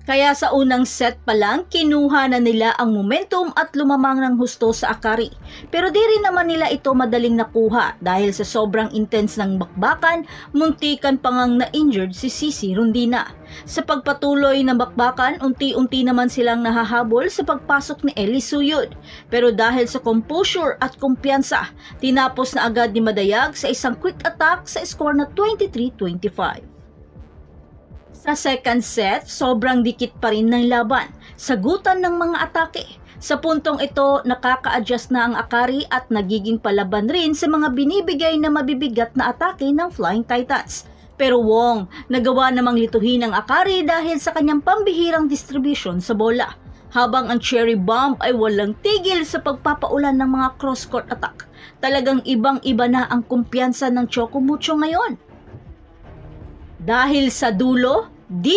Kaya sa unang set pa lang, kinuha na nila ang momentum at lumamang ng husto sa Akari. Pero di rin naman nila ito madaling nakuha dahil sa sobrang intense ng bakbakan, muntikan pa ngang na-injured si Sisi Rondina. Sa pagpatuloy ng bakbakan, unti-unti naman silang nahahabol sa pagpasok ni Eli Suyod. Pero dahil sa composure at kumpiyansa, tinapos na agad ni Madayag sa isang quick attack sa score na 23-25. Sa second set, sobrang dikit pa rin ng laban, sagutan ng mga atake. Sa puntong ito, nakaka-adjust na ang Akari at nagiging palaban rin sa mga binibigay na mabibigat na atake ng Flying Titans. Pero Wong, nagawa namang lituhin ang Akari dahil sa kanyang pambihirang distribution sa bola. Habang ang Cherry Bomb ay walang tigil sa pagpapaulan ng mga cross-court attack. Talagang ibang-iba na ang kumpiyansa ng Choco Mucho ngayon. Dahil sa dulo, di